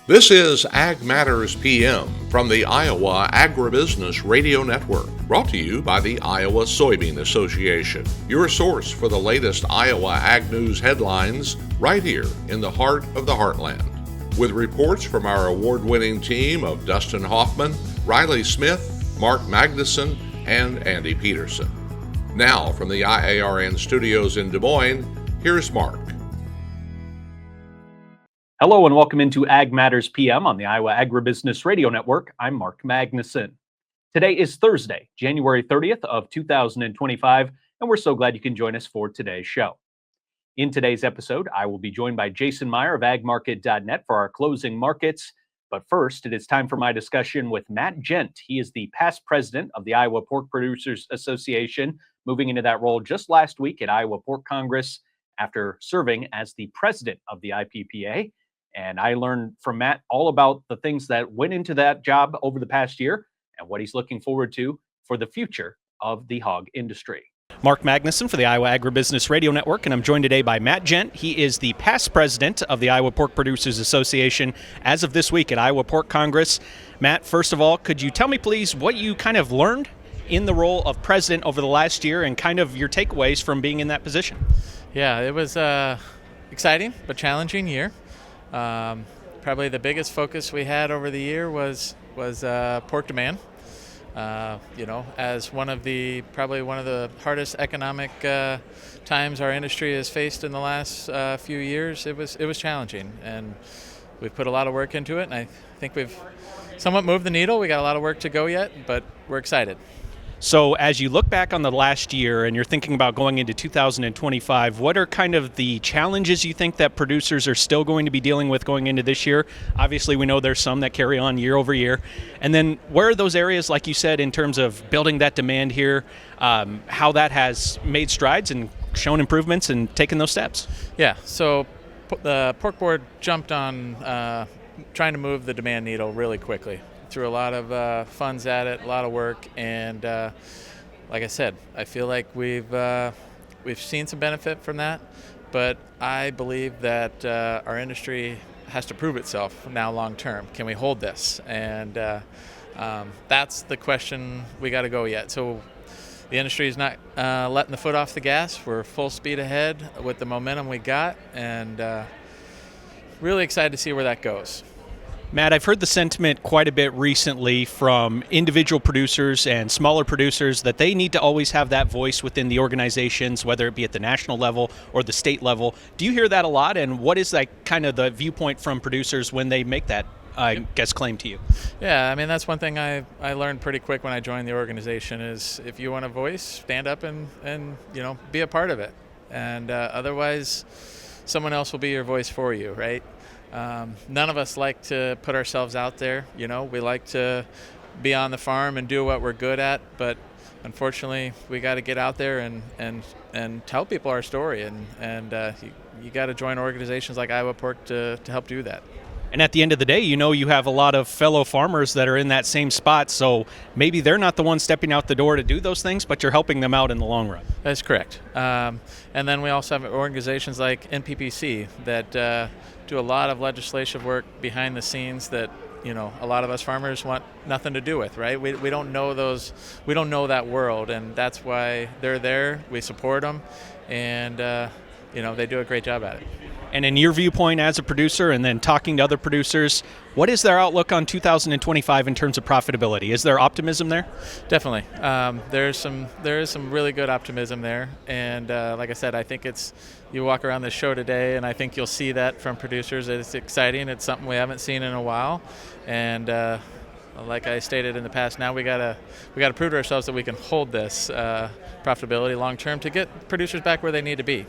This is Ag Matters PM from the Iowa Agribusiness Radio Network, brought to you by the Iowa Soybean Association, your source for the latest Iowa ag news headlines right here in the heart of the heartland. With reports from our award-winning team of Dustin Hoffman, Riley Smith, Mark Magnuson, and Andy Peterson. Now, from the IARN studios in Des Moines, here's Mark. Hello and welcome into Ag Matters PM on the Iowa Agribusiness Radio Network. I'm Mark Magnuson. Today is Thursday, January 30th of 2025, and we're so glad you can join us for today's show. In today's episode, I will be joined by Jason Meyer of agmarket.net for our closing markets. But first, it is time for my discussion with Matt Gent. He is the past president of the Iowa Pork Producers Association, moving into that role just last week at Iowa Pork Congress after serving as the president of the IPPA. And I learned from Matt all about the things that went into that job over the past year and what he's looking forward to for the future of the hog industry. Mark Magnuson for the Iowa Agribusiness Radio Network, and I'm joined today by Matt Gent. He is the past president of the Iowa Pork Producers Association as of this week at Iowa Pork Congress. Matt, first of all, could you tell me, please, what you kind of learned in the role of president over the last year and kind of your takeaways from being in that position? Yeah, it was exciting but challenging year. Probably the biggest focus we had over the year was pork demand. As one of the hardest economic times our industry has faced in the last few years, it was challenging, and we've put a lot of work into it, and I think we've somewhat moved the needle. We got a lot of work to go yet, but we're excited. So as you look back on the last year and you're thinking about going into 2025, what are kind of the challenges you think that producers are still going to be dealing with going into this year? Obviously, we know there's some that carry on year over year. And then where are those areas, like you said, in terms of building that demand here, how that has made strides and shown improvements and taken those steps? Yeah, so the pork board jumped on trying to move the demand needle really quickly. Threw a lot of funds at it, a lot of work, and like I said, I feel like we've seen some benefit from that, but I believe that our industry has to prove itself now long term. Can we hold this? And that's the question we got to go yet. So the industry is not letting the foot off the gas. We're full speed ahead with the momentum we got, and really excited to see where that goes. Matt, I've heard the sentiment quite a bit recently from individual producers and smaller producers that they need to always have that voice within the organizations, whether it be at the national level or the state level. Do you hear that a lot? And what is like kind of the viewpoint from producers when they make that, claim to you? Yeah, I mean, that's one thing I learned pretty quick when I joined the organization is if you want a voice, stand up and be a part of it. And otherwise, someone else will be your voice for you, right? None of us like to put ourselves out there. We like to be on the farm and do what we're good at, but unfortunately we got to get out there and tell people our story, and you got to join organizations like Iowa Pork to help do that. And at the end of the day, you have a lot of fellow farmers that are in that same spot, so maybe they're not the ones stepping out the door to do those things, but you're helping them out in the long run. That's correct. And then we also have organizations like NPPC that do a lot of legislative work behind the scenes that a lot of us farmers want nothing to do with, right? We don't know that world, and that's why they're there. We support them, and they do a great job at it. And in your viewpoint as a producer and then talking to other producers, what is their outlook on 2025 in terms of profitability? Is there optimism there? Definitely. There is some really good optimism there. And like I said, I think you walk around this show today and I think you'll see that from producers. It's exciting. It's something we haven't seen in a while. And like I stated in the past, now we gotta prove to ourselves that we can hold this profitability long term to get producers back where they need to be.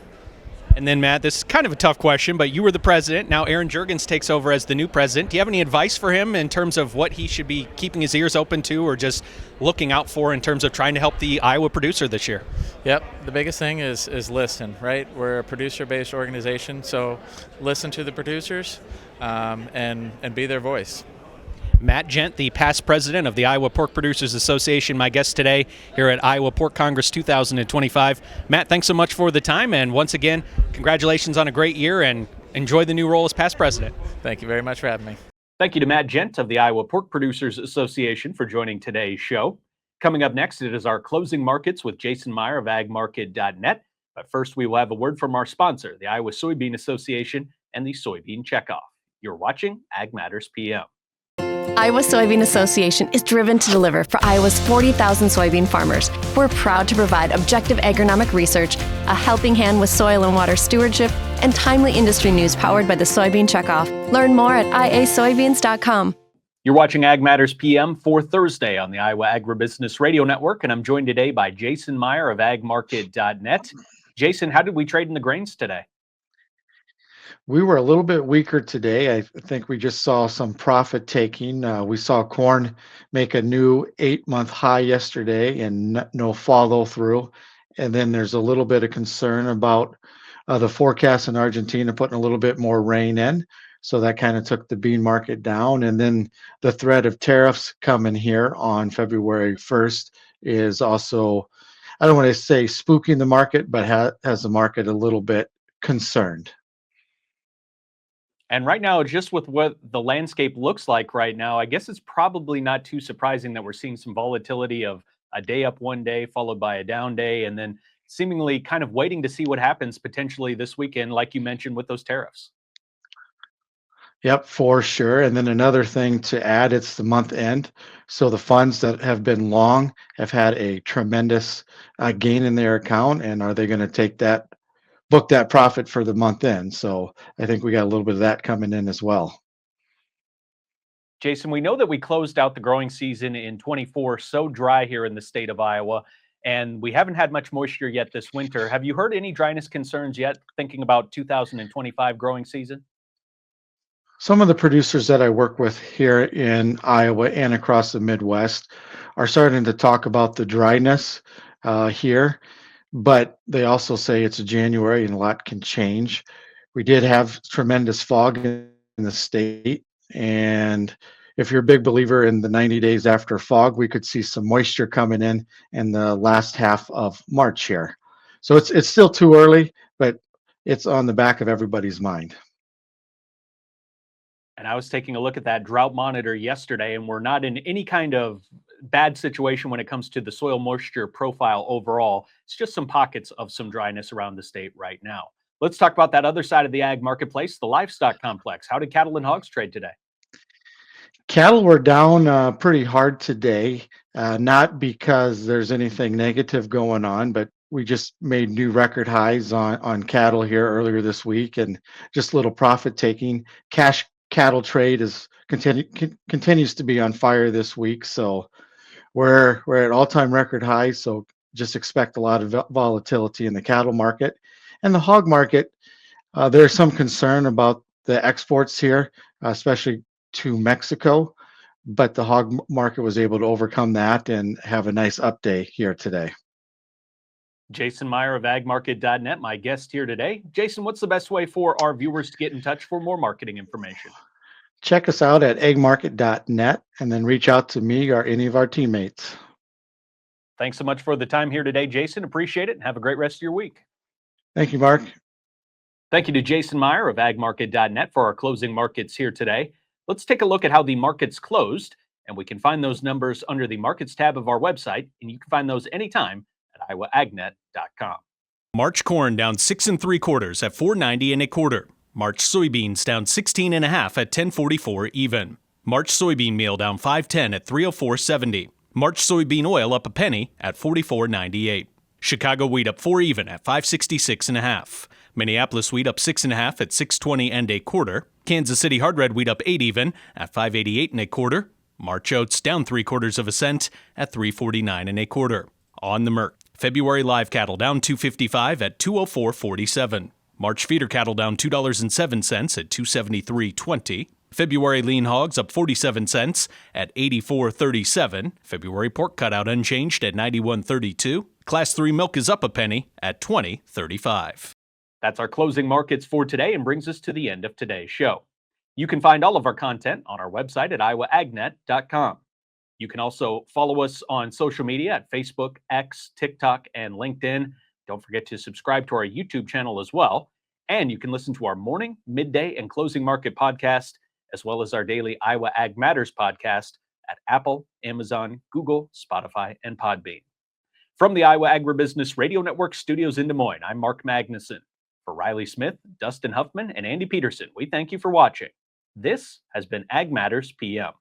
And then, Matt, this is kind of a tough question, but you were the president. Now Aaron Juergens takes over as the new president. Do you have any advice for him in terms of what he should be keeping his ears open to or just looking out for in terms of trying to help the Iowa producer this year? Yep. The biggest thing is listen, right? We're a producer-based organization, so listen to the producers and be their voice. Matt Gent, the past president of the Iowa Pork Producers Association, my guest today here at Iowa Pork Congress 2025. Matt, thanks so much for the time, and once again, congratulations on a great year, and enjoy the new role as past president. Thank you very much for having me. Thank you to Matt Gent of the Iowa Pork Producers Association for joining today's show. Coming up next, it is our closing markets with Jason Meyer of agmarket.net. But first, we will have a word from our sponsor, the Iowa Soybean Association and the Soybean Checkoff. You're watching Ag Matters PM. Iowa Soybean Association is driven to deliver for Iowa's 40,000 soybean farmers. We're proud to provide objective agronomic research, a helping hand with soil and water stewardship, and timely industry news powered by the Soybean Checkoff. Learn more at iasoybeans.com. You're watching Ag Matters PM for Thursday on the Iowa Agribusiness Radio Network, and I'm joined today by Jason Meyer of agmarket.net. Jason, how did we trade in the grains today? We were a little bit weaker today. I think we just saw some profit taking. We saw corn make a new 8-month high yesterday and no follow through. And then there's a little bit of concern about the forecast in Argentina putting a little bit more rain in. So that kind of took the bean market down. And then the threat of tariffs coming here on February 1st is also, I don't want to say spooking the market, but has the market a little bit concerned. And right now, just with what the landscape looks like right now, I guess it's probably not too surprising that we're seeing some volatility of a day up one day followed by a down day, and then seemingly kind of waiting to see what happens potentially this weekend, like you mentioned with those tariffs. Yep, for sure. And then another thing to add, it's the month end. So the funds that have been long have had a tremendous gain in their account. And are they going to book that profit for the month end? So I think we got a little bit of that coming in as well. Jason, we know that we closed out the growing season in 24 so dry here in the state of Iowa, and we haven't had much moisture yet this winter. Have you heard any dryness concerns yet, thinking about 2025 growing season? Some of the producers that I work with here in Iowa and across the Midwest are starting to talk about the dryness here, but they also say it's January and a lot can change. We did have tremendous fog in the state, and if you're a big believer in the 90 days after fog, we could see some moisture coming in the last half of March here. So it's still too early, but it's on the back of everybody's mind. And I was taking a look at that drought monitor yesterday, and we're not in any kind of bad situation when it comes to the soil moisture profile overall. It's just some pockets of some dryness around the state right now. Let's talk about that other side of the ag marketplace, the livestock complex. How did cattle and hogs trade today? Cattle were down pretty hard today, not because there's anything negative going on, but we just made new record highs on cattle here earlier this week, and just a little profit taking. Cash cattle trade continues to be on fire this week, so we're at all-time record highs. So just expect a lot of volatility in the cattle market. And the hog market, there's some concern about the exports here, especially to Mexico, but the hog market was able to overcome that and have a nice up day here today. Jason Meyer of agmarket.net, my guest here today. Jason, what's the best way for our viewers to get in touch for more marketing information? Check us out at agmarket.net and then reach out to me or any of our teammates. Thanks so much for the time here today, Jason. Appreciate it, and have a great rest of your week. Thank you, Mark. Thank you to Jason Meyer of agmarket.net for our closing markets here today. Let's take a look at how the markets closed, and we can find those numbers under the markets tab of our website, and you can find those anytime at iowaagnet.com. March corn down 6 3/4 at $4.90 1/4. March soybeans down 16 1/2 at $10.44 even. March soybean meal down 5.10 at $304.70. March soybean oil up a penny at $44.98. Chicago wheat up 4 even at $5.66 1/2. Minneapolis wheat up 6 1/2 at $6.20 1/4. Kansas City hard red wheat up 8 even at $5.88 1/4. March oats down 3/4 cent at $3.49 1/4. On the Merc, February live cattle down $2.55 at $204.47. March feeder cattle down $2.07 at $273.20. February lean hogs up 47 cents at $84.37. February pork cutout unchanged at $91.32. Class 3 milk is up a penny at $20.35. That's our closing markets for today and brings us to the end of today's show. You can find all of our content on our website at iowaagnet.com. You can also follow us on social media at Facebook, X, TikTok, and LinkedIn. Don't forget to subscribe to our YouTube channel as well. And you can listen to our morning, midday, and closing market podcast as well as our daily Iowa Ag Matters podcast at Apple, Amazon, Google, Spotify, and Podbean. From the Iowa Agribusiness Radio Network studios in Des Moines, I'm Mark Magnuson. For Riley Smith, Dustin Huffman, and Andy Peterson, we thank you for watching. This has been Ag Matters PM.